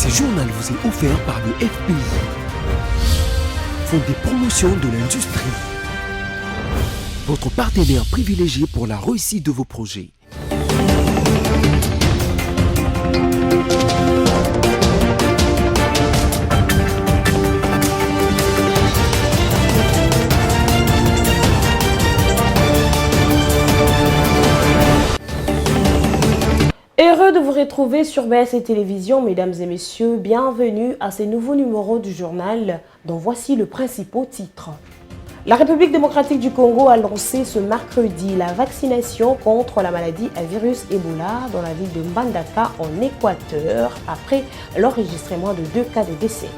Ce journal vous est offert par le FPI, Fonds de promotion de l'industrie, votre partenaire privilégié pour la réussite de vos projets. Heureux de vous retrouver sur BSC Télévision, mesdames et messieurs. Bienvenue à ce nouveau numéro du journal dont voici le principal titre. La République démocratique du Congo a lancé ce mercredi la vaccination contre la maladie à virus Ebola dans la ville de Mbandaka en Équateur après l'enregistrement de 2 cas de décès.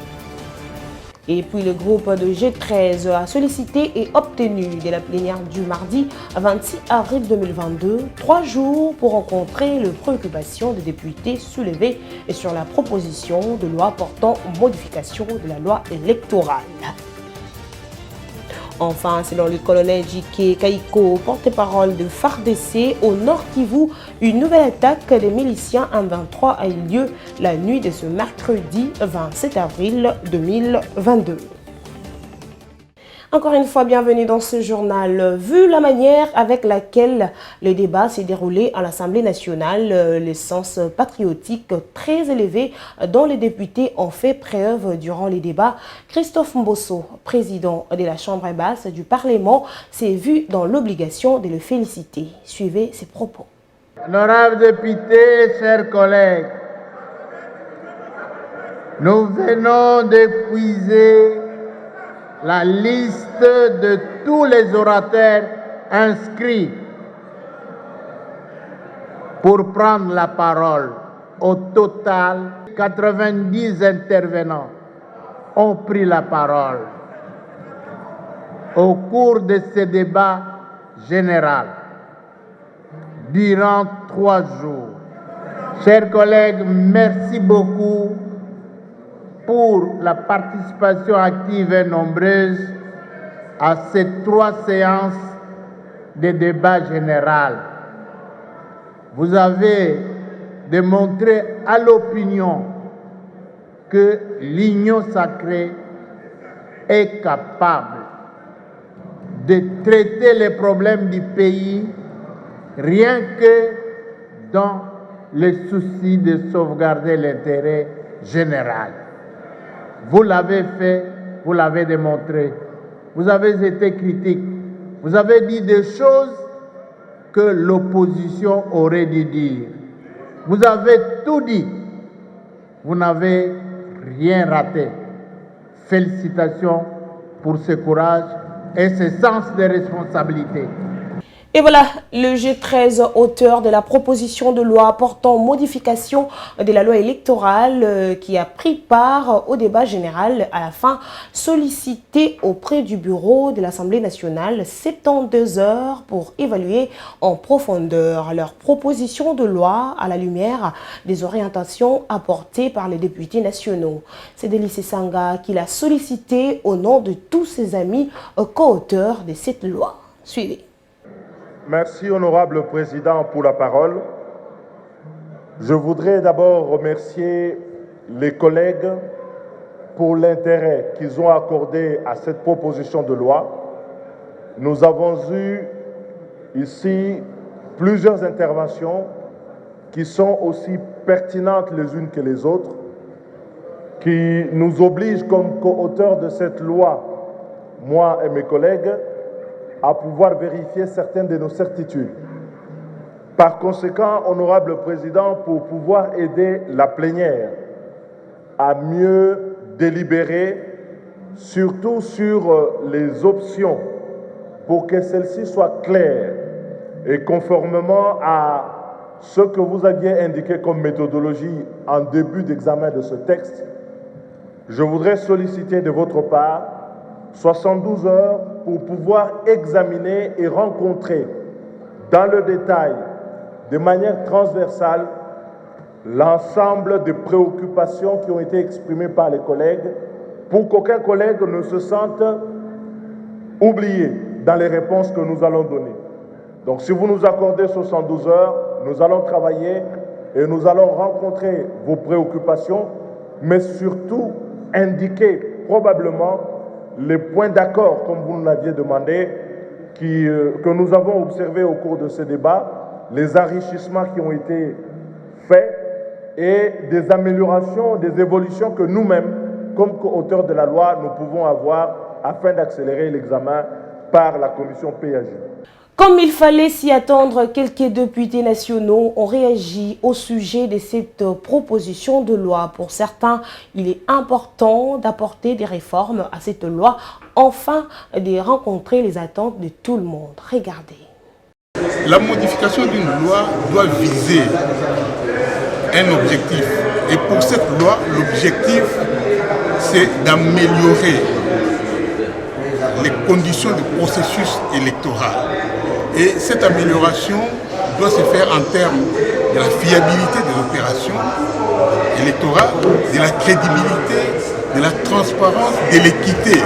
Et puis le groupe de G13 a sollicité et obtenu de la plénière du mardi 26 avril 2022 3 jours pour rencontrer les préoccupations des députés soulevées sur la proposition de loi portant modification de la loi électorale. Enfin, selon le colonel J.K. Kaiko, porte-parole de FARDC au Nord Kivu, une nouvelle attaque des miliciens M23 a eu lieu la nuit de ce mercredi 27 avril 2022. Encore une fois, bienvenue dans ce journal. Vu la manière avec laquelle le débat s'est déroulé à l'Assemblée nationale, le sens patriotique très élevé dont les députés ont fait preuve durant les débats, Christophe Mbosso, président de la Chambre basse du Parlement, s'est vu dans l'obligation de le féliciter. Suivez ses propos. Honorables députés, chers collègues, nous venons d'épuiser la liste de tous les orateurs inscrits pour prendre la parole. Au total, 90 intervenants ont pris la parole au cours de ce débat général durant 3 jours. Chers collègues, merci beaucoup pour la participation active et nombreuse à ces 3 séances de débat général. Vous avez démontré à l'opinion que l'Union sacrée est capable de traiter les problèmes du pays rien que dans le souci de sauvegarder l'intérêt général. Vous l'avez fait, vous l'avez démontré. Vous avez été critique. Vous avez dit des choses que l'opposition aurait dû dire. Vous avez tout dit. Vous n'avez rien raté. Félicitations pour ce courage et ce sens de responsabilité. Et voilà, le G13, auteur de la proposition de loi portant modification de la loi électorale qui a pris part au débat général, à la fin sollicité auprès du bureau de l'Assemblée nationale 72 heures pour évaluer en profondeur leur proposition de loi à la lumière des orientations apportées par les députés nationaux. C'est Délice Sanga qui l'a sollicité au nom de tous ses amis co-auteurs de cette loi. Suivez. Merci, honorable président, pour la parole. Je voudrais d'abord remercier les collègues pour l'intérêt qu'ils ont accordé à cette proposition de loi. Nous avons eu ici plusieurs interventions qui sont aussi pertinentes les unes que les autres, qui nous obligent comme co-auteurs de cette loi, moi et mes collègues, à pouvoir vérifier certaines de nos certitudes. Par conséquent, honorable président, pour pouvoir aider la plénière à mieux délibérer, surtout sur les options, pour que celles-ci soient claires et conformément à ce que vous aviez indiqué comme méthodologie en début d'examen de ce texte, je voudrais solliciter de votre part 72 heures pour pouvoir examiner et rencontrer dans le détail, de manière transversale, l'ensemble des préoccupations qui ont été exprimées par les collègues pour qu'aucun collègue ne se sente oublié dans les réponses que nous allons donner. Donc si vous nous accordez 72 heures, nous allons travailler et nous allons rencontrer vos préoccupations mais surtout indiquer probablement les points d'accord, comme vous nous l'aviez demandé, que nous avons observés au cours de ce débat, les enrichissements qui ont été faits et des améliorations, des évolutions que nous-mêmes, comme co-auteurs de la loi, nous pouvons avoir afin d'accélérer l'examen par la commission PAJ. Comme il fallait s'y attendre, quelques députés nationaux ont réagi au sujet de cette proposition de loi. Pour certains, il est important d'apporter des réformes à cette loi, enfin de rencontrer les attentes de tout le monde. Regardez. La modification d'une loi doit viser un objectif. Et pour cette loi, l'objectif, c'est d'améliorer les conditions du processus électoral. Et cette amélioration doit se faire en termes de la fiabilité des opérations électorales, de la crédibilité, de la transparence, de l'équité.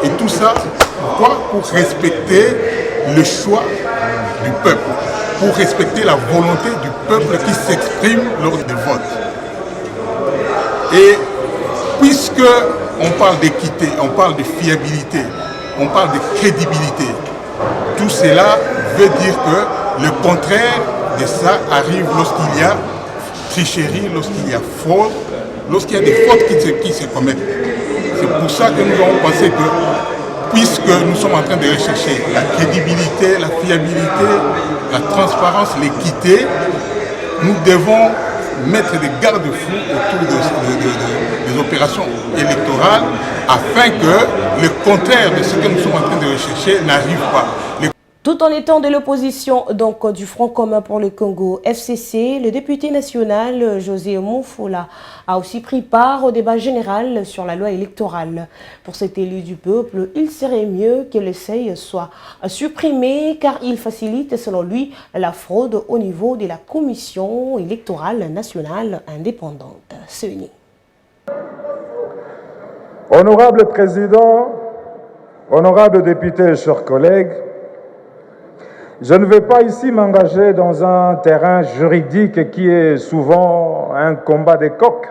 Et tout ça, pourquoi? Pour respecter le choix du peuple, pour respecter la volonté du peuple qui s'exprime lors des votes. Et puisque on parle d'équité, on parle de fiabilité, on parle de crédibilité, tout cela veut dire que le contraire de ça arrive lorsqu'il y a tricherie, lorsqu'il y a fraude, lorsqu'il y a des fautes qui se commettent. C'est pour ça que nous avons pensé que, puisque nous sommes en train de rechercher la crédibilité, la fiabilité, la transparence, l'équité, nous devons mettre des garde-fous autour des opérations électorales afin que le contraire de ce que nous sommes en train de rechercher n'arrive pas. Tout en étant de l'opposition donc du Front commun pour le Congo, FCC, le député national José Moufoula a aussi pris part au débat général sur la loi électorale. Pour cet élu du peuple, il serait mieux que le seuil soit supprimé car il facilite selon lui la fraude au niveau de la Commission électorale nationale indépendante. Seni. Honorable Président, honorable député, chers collègues, je ne vais pas ici m'engager dans un terrain juridique qui est souvent un combat des coqs,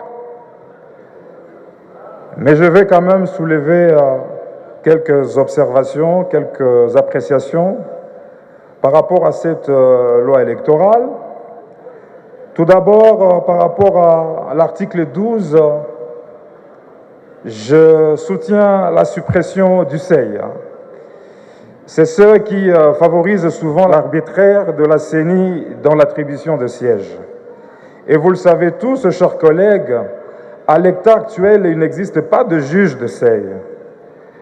mais je vais quand même soulever quelques observations, quelques appréciations par rapport à cette loi électorale. Tout d'abord, par rapport à l'article 12, je soutiens la suppression du seuil. C'est ce qui favorise souvent l'arbitraire de la CENI dans l'attribution de sièges. Et vous le savez tous, chers collègues, à l'état actuel, il n'existe pas de juge de seuil.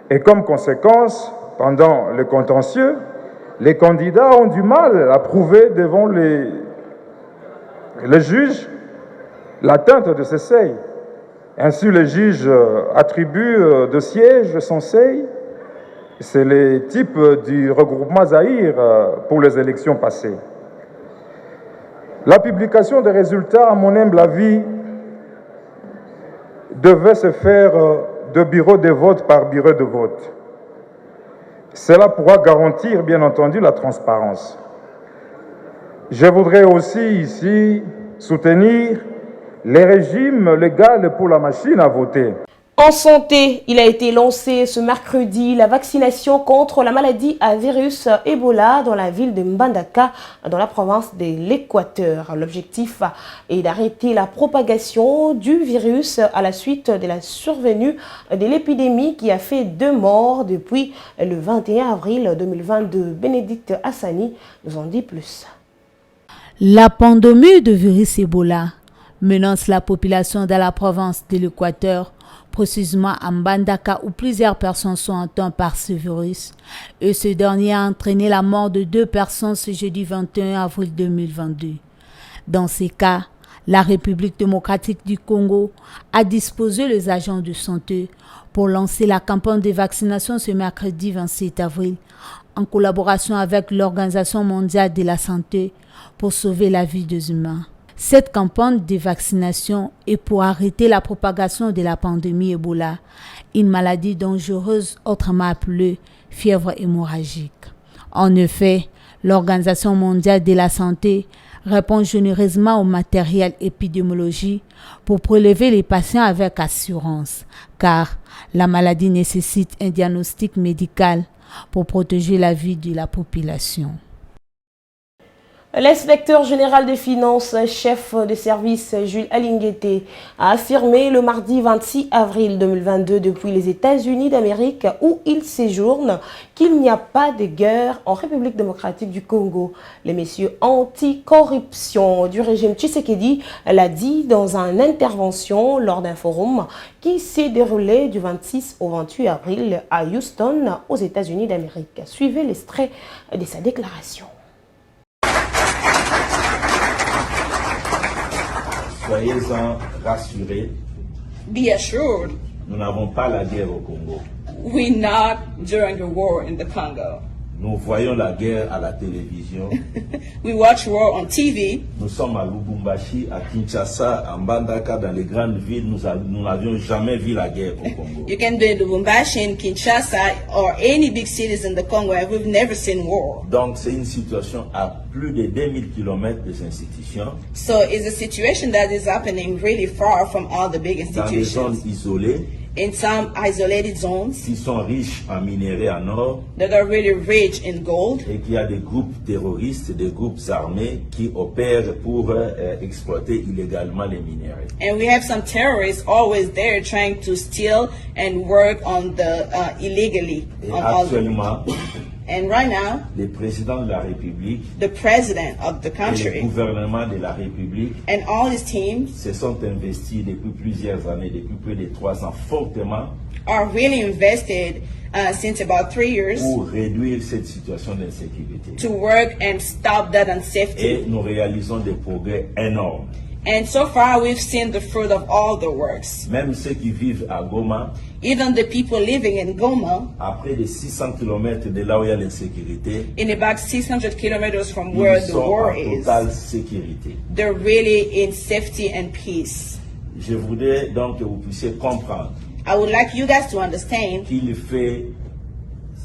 Et comme conséquence, pendant le contentieux, les candidats ont du mal à prouver devant les juges l'atteinte de ce seuil. Ainsi, le juge attribue de sièges sans seuil. C'est le type du regroupement Zahir pour les élections passées. La publication des résultats, à mon humble avis, devait se faire de bureau de vote par bureau de vote. Cela pourra garantir, bien entendu, la transparence. Je voudrais aussi ici soutenir les régimes légaux pour la machine à voter. En santé, il a été lancé ce mercredi la vaccination contre la maladie à virus Ebola dans la ville de Mbandaka, dans la province de l'Équateur. L'objectif est d'arrêter la propagation du virus à la suite de la survenue de l'épidémie qui a fait 2 morts depuis le 21 avril 2022. Bénédicte Hassani nous en dit plus. La pandémie de virus Ebola menace la population de la province de l'Équateur, précisément à Mbandaka où plusieurs personnes sont atteintes par ce virus. Et ce dernier a entraîné la mort de 2 personnes ce jeudi 21 avril 2022. Dans ces cas, la République démocratique du Congo a disposé les agents de santé pour lancer la campagne de vaccination ce mercredi 27 avril en collaboration avec l'Organisation mondiale de la santé pour sauver la vie des humains. Cette campagne de vaccination est pour arrêter la propagation de la pandémie Ebola, une maladie dangereuse autrement appelée fièvre hémorragique. En effet, l'Organisation mondiale de la santé répondent généreusement au matériel épidémiologique pour prélever les patients avec assurance, car la maladie nécessite un diagnostic médical pour protéger la vie de la population. L'inspecteur général des finances, chef de service Jules Alinguete, a affirmé le mardi 26 avril 2022 depuis les États-Unis d'Amérique où il séjourne qu'il n'y a pas de guerre en République démocratique du Congo. Les messieurs anti-corruption du régime Tshisekedi l'a dit dans une intervention lors d'un forum qui s'est déroulé du 26 au 28 avril à Houston aux États-Unis d'Amérique. Suivez l'extrait de sa déclaration. Soyez-en rassurés. Be assured. Nous n'avons pas la guerre au Congo. We're not during the war in the Congo. Nous voyons la guerre à la télévision. We watch war on TV. Nous sommes à Lubumbashi, à Kinshasa, à Mbandaka, dans les grandes villes. Nous n'avions jamais vu la guerre au Congo. You can be in Lubumbashi, in Kinshasa, or any big cities in the Congo, and we've never seen war. Donc c'est une situation à plus de 2000 km des institutions. So it's a situation that is happening really far from all the big institutions. Dans des zones isolées. In some isolated zones qui sont riches en minerais en or that are really rich in gold, et qu'il y a des groupes terroristes, des groupes armés qui opèrent pour exploiter illégalement les minerais. And we have some terrorists always there trying to steal and work on the illegally. Et actuellement, and right now, le président de la République, the president of the country, et le gouvernement de la République, and all his teams, se sont investis depuis plusieurs années, depuis plus de 3 ans, fortement, are really invested since about 3 years, pour réduire cette situation d'insécurité. To work and stop that unsafety. Et nous réalisons des progrès énormes. And so far, we've seen the fruit of all the works. Même ceux qui vivent à Goma, even the people living in Goma, à près de 600 km de là où il y a l'insécurité, in about 600 kilometers from where the war is, totale sécurité. They're really in safety and peace. Je voudrais donc que vous puissiez comprendre. I would like you guys to understand qu'il fait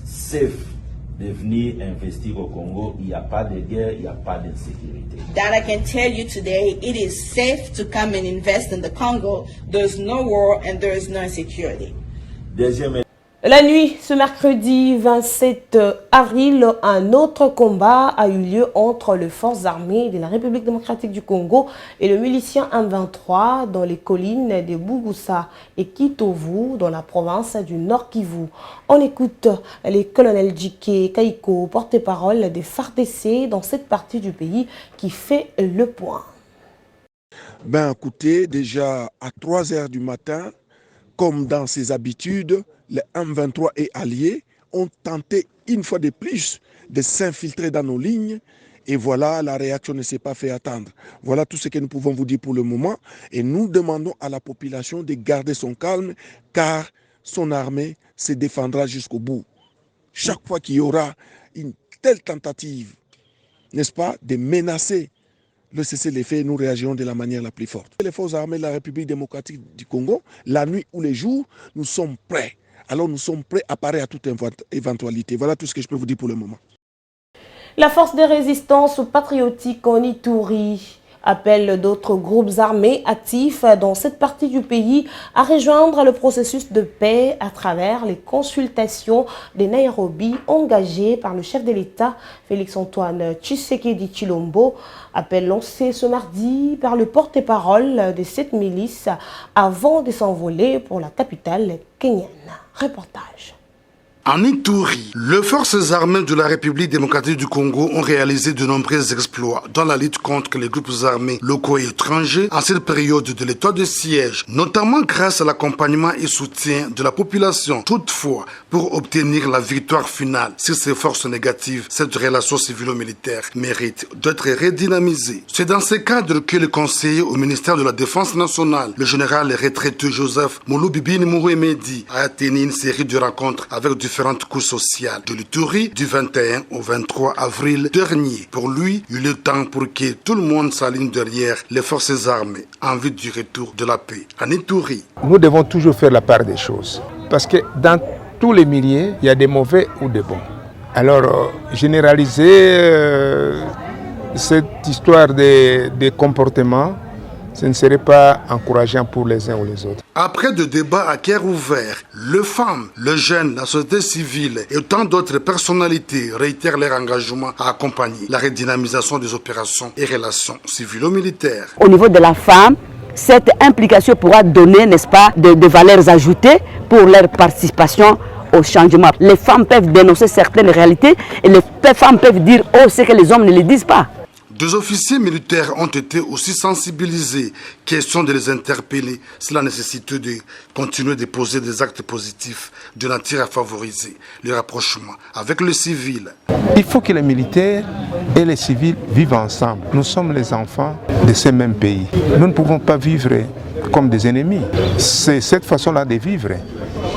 safe de venir investir au Congo. Il n'y a pas de guerre, il n'y a pas d'insécurité. That I can tell you today, it is safe to come and invest in the Congo. There's no war and there is no insecurity. Deuxième. La nuit, ce mercredi 27 avril, un autre combat a eu lieu entre les forces armées de la République démocratique du Congo et le milicien M23 dans les collines de Bougussa et Kitovu dans la province du Nord Kivu. On écoute les colonels Djike Kaiko, porte-parole des FARDC dans cette partie du pays qui fait le point. Ben écoutez, déjà à 3 heures du matin, comme dans ses habitudes, les M23 et alliés ont tenté une fois de plus de s'infiltrer dans nos lignes et voilà, la réaction ne s'est pas fait attendre. Voilà tout ce que nous pouvons vous dire pour le moment et nous demandons à la population de garder son calme car son armée se défendra jusqu'au bout. Chaque fois qu'il y aura une telle tentative, n'est-ce pas, de menacer le cessez-le-feu, nous réagirons de la manière la plus forte. Les forces armées de la République démocratique du Congo, la nuit ou les jours, nous sommes prêts. Alors nous sommes prêts à parer à toute éventualité. Voilà tout ce que je peux vous dire pour le moment. La force de résistance patriotique en Ituri appelle d'autres groupes armés actifs dans cette partie du pays à rejoindre le processus de paix à travers les consultations de Nairobi engagées par le chef de l'État, Félix-Antoine Tshisekedi Tshilombo. Appel lancé ce mardi par le porte-parole de cette milice avant de s'envoler pour la capitale kenyane. Reportage. En Ituri, les forces armées de la République démocratique du Congo ont réalisé de nombreux exploits dans la lutte contre les groupes armés locaux et étrangers en cette période de l'état de siège, notamment grâce à l'accompagnement et soutien de la population. Toutefois, pour obtenir la victoire finale sur ces forces négatives, cette relation civilo-militaire mérite d'être redynamisée. C'est dans ce cadre que le conseiller au ministère de la Défense nationale, le général retraité Joseph Moulou-Bibini Mouhouemedi, a tenu une série de rencontres avec différentes couches sociales de l'Ituri du 21 au 23 avril dernier. Pour lui, il est temps pour que tout le monde s'aligne derrière les forces armées en vue du retour de la paix en Ituri. Nous devons toujours faire la part des choses parce que dans tous les milieux, il y a des mauvais ou des bons. Alors, généraliser cette histoire de comportement, ce ne serait pas encourageant pour les uns ou les autres. Après de débats à cœur ouvert, les femmes, les jeunes, la société civile et tant d'autres personnalités réitèrent leur engagement à accompagner la redynamisation des opérations et relations civilo-militaires. Au niveau de la femme, cette implication pourra donner, n'est-ce pas, de valeurs ajoutées pour leur participation au changement. Les femmes peuvent dénoncer certaines réalités et les femmes peuvent dire « oh, ce que les hommes ne le disent pas ». Deux officiers militaires ont été aussi sensibilisés. Question de les interpeller sur la nécessité de continuer de poser des actes positifs de nature à favoriser le rapprochement avec le civil. Il faut que les militaires et les civils vivent ensemble. Nous sommes les enfants de ces mêmes pays. Nous ne pouvons pas vivre comme des ennemis. C'est cette façon-là de vivre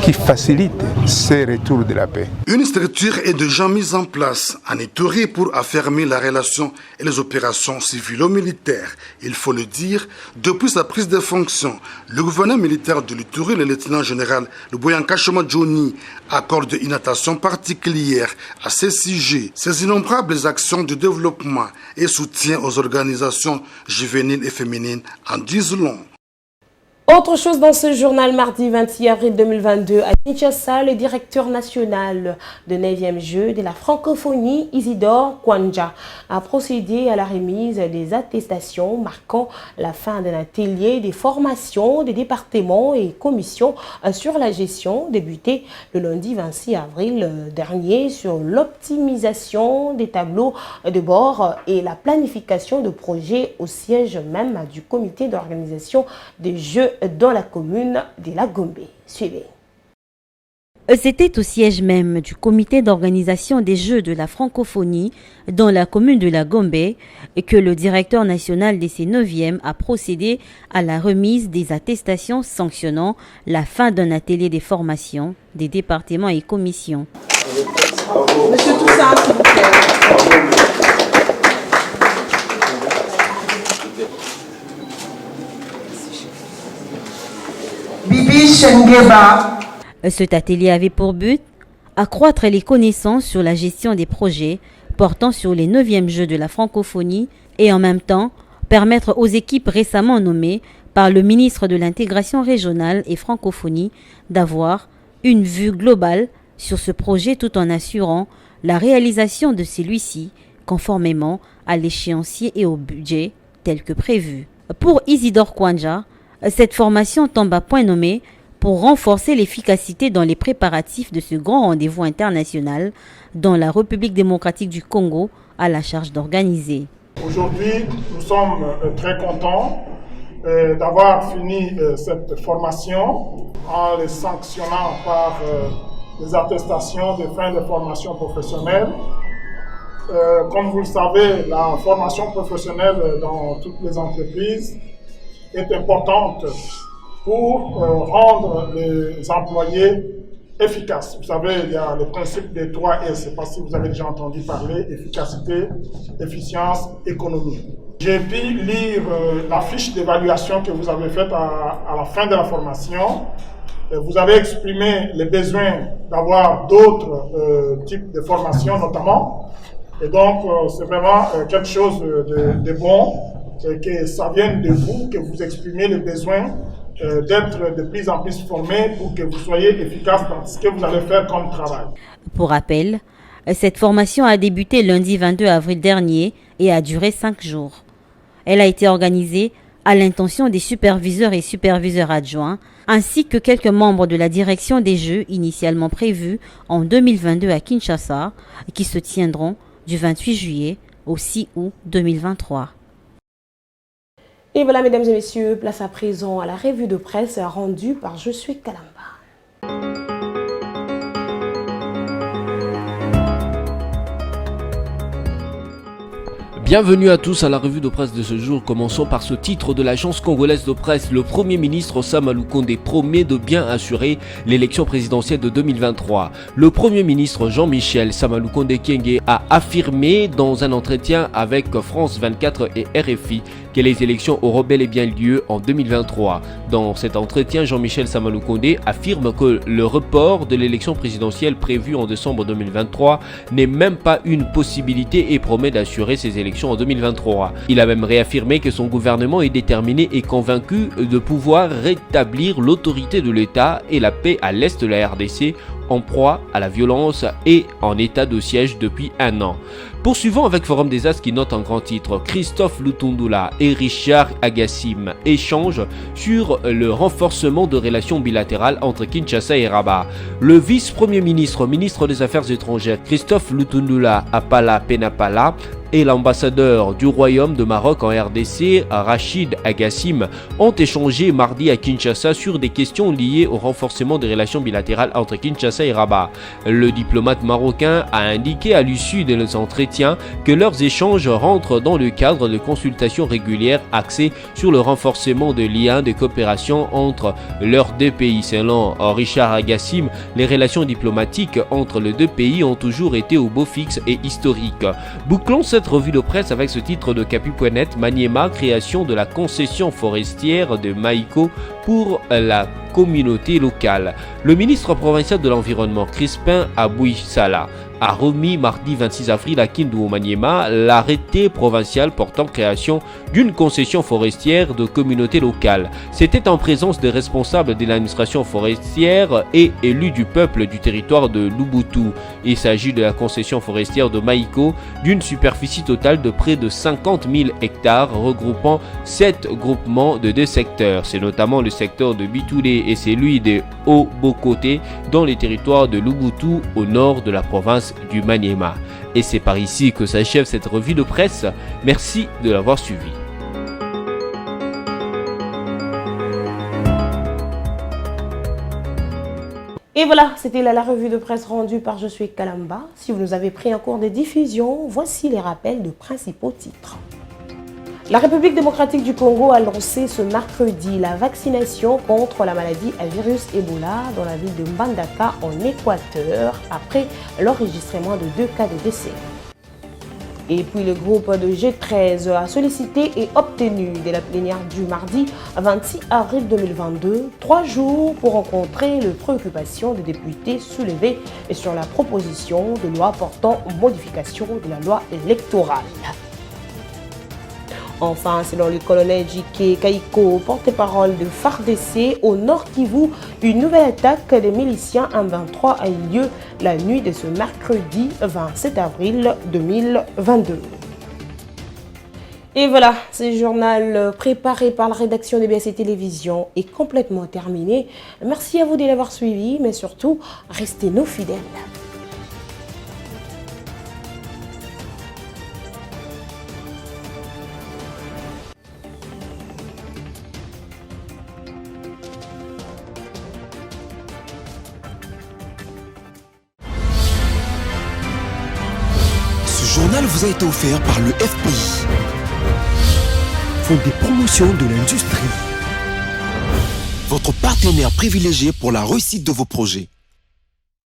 qui facilite ces retours de la paix. Une structure est déjà mise en place en Ituri pour affermir la relation et les opérations civilo-militaires. Il faut le dire, depuis sa prise de fonction, le gouverneur militaire de l'Ituri, le lieutenant-général Luboyanka Shoma Johnny, accorde une attention particulière à ces sujets, ces innombrables actions de développement et soutien aux organisations juvéniles et féminines en disent long. Autre chose dans ce journal, mardi 26 avril 2022, à Kinshasa, le directeur national de 9e jeu de la francophonie, Isidore Kwanja, a procédé à la remise des attestations marquant la fin d'un atelier des formations des départements et commissions sur la gestion débuté le lundi 26 avril dernier sur l'optimisation des tableaux de bord et la planification de projets au siège même du comité d'organisation des Jeux dans la commune de la Gombe. Suivez. C'était au siège même du comité d'organisation des Jeux de la francophonie dans la commune de la Gombe que le directeur national des C9e a procédé à la remise des attestations sanctionnant la fin d'un atelier des formations des départements et commissions. Monsieur Toussaint, s'il vous plaît. Cet atelier avait pour but accroître les connaissances sur la gestion des projets portant sur les 9e Jeux de la francophonie et en même temps permettre aux équipes récemment nommées par le ministre de l'intégration régionale et francophonie d'avoir une vue globale sur ce projet tout en assurant la réalisation de celui-ci conformément à l'échéancier et au budget tel que prévu. Pour Isidore Kwanja, cette formation tombe à point nommé pour renforcer l'efficacité dans les préparatifs de ce grand rendez-vous international dont la République démocratique du Congo a la charge d'organiser. Aujourd'hui, nous sommes très contents d'avoir fini cette formation en les sanctionnant par les attestations de fin de formation professionnelle. Comme vous le savez, la formation professionnelle dans toutes les entreprises est importante pour rendre les employés efficaces. Vous savez, il y a le principe des 3 S. Je ne sais pas si vous avez déjà entendu parler, efficacité, efficience, économie. J'ai pu lire la fiche d'évaluation que vous avez faite à la fin de la formation. Vous avez exprimé les besoins d'avoir d'autres types de formations notamment. Et donc, c'est vraiment quelque chose de bon. Que ça vienne de vous, que vous exprimez le besoin d'être de plus en plus formé pour que vous soyez efficace dans ce que vous allez faire comme travail. Pour rappel, cette formation a débuté lundi 22 avril dernier et a duré 5 jours. Elle a été organisée à l'intention des superviseurs et superviseurs adjoints, ainsi que quelques membres de la direction des Jeux initialement prévus en 2022 à Kinshasa, qui se tiendront du 28 juillet au 6 août 2023. Et voilà, mesdames et messieurs, place à présent à la revue de presse rendue par Je suis Kalamba. Bienvenue à tous à la revue de presse de ce jour. Commençons par ce titre de l'agence congolaise de presse. Le Premier ministre Sama Lukonde promet de bien assurer l'élection présidentielle de 2023. Le Premier ministre Jean-Michel Sama Lukonde Kyenge a affirmé dans un entretien avec France 24 et RFI que les élections auront bel et bien lieu en 2023. Dans cet entretien, Jean-Michel Sama Lukonde affirme que le report de l'élection présidentielle prévue en décembre 2023 n'est même pas une possibilité et promet d'assurer ces élections en 2023. Il a même réaffirmé que son gouvernement est déterminé et convaincu de pouvoir rétablir l'autorité de l'État et la paix à l'est de la RDC, en proie à la violence et en état de siège depuis un an. Poursuivons avec Forum des As qui note en grand titre: Christophe Lutundula et Richard Agassim échangent sur le renforcement de relations bilatérales entre Kinshasa et Rabat. Le vice-premier ministre, ministre des Affaires étrangères Christophe Lutundula Apala Penapala et l'ambassadeur du Royaume de Maroc en RDC, Rachid Agassim, ont échangé mardi à Kinshasa sur des questions liées au renforcement des relations bilatérales entre Kinshasa et Rabat. Le diplomate marocain a indiqué à l'issue de nos entretiens que leurs échanges rentrent dans le cadre de consultations régulières axées sur le renforcement de liens de coopération entre leurs deux pays. Selon Richard Agassim, les relations diplomatiques entre les deux pays ont toujours été au beau fixe et historique. Bouclons cette revue de presse avec ce titre de Capi.net: Maniema, création de la concession forestière de Maïko pour la communauté locale. Le ministre provincial de l'Environnement, Crispin Abouissala, a remis mardi 26 avril à Kindu Maniema l'arrêté provincial portant création d'une concession forestière de communauté locale. C'était en présence des responsables de l'administration forestière et élus du peuple du territoire de Lubutu. Il s'agit de la concession forestière de Maïko, d'une superficie totale de près de 50 000 hectares regroupant 7 groupements de 2 secteurs. C'est notamment le secteur de Bitoulé et celui de Haut-Bokoté dans les territoires de Lubutu au nord de la province du Maniema. Et c'est par ici que s'achève cette revue de presse. Merci de l'avoir suivi. Et voilà, c'était la revue de presse rendue par Je suis Kalamba. Si vous nous avez pris en cours de diffusion, voici les rappels de principaux titres. La République démocratique du Congo a lancé ce mercredi la vaccination contre la maladie à virus Ebola dans la ville de Mbandaka en Équateur après l'enregistrement de 2 cas de décès. Et puis le groupe de G13 a sollicité et obtenu dès la plénière du mardi 26 avril 2022 3 jours pour rencontrer les préoccupations des députés soulevées sur la proposition de loi portant modification de la loi électorale. Enfin, selon le colonel J.K. Kaiko, porte-parole de FARDC au Nord Kivu, une nouvelle attaque des miliciens M23 a eu lieu la nuit de ce mercredi 27 avril 2022. Et voilà, ce journal préparé par la rédaction de BSC Télévision est complètement terminé. Merci à vous de l'avoir suivi, mais surtout, restez nos fidèles. Ce journal vous a été offert par le FPI, Fonds des promotions de l'industrie, votre partenaire privilégié pour la réussite de vos projets.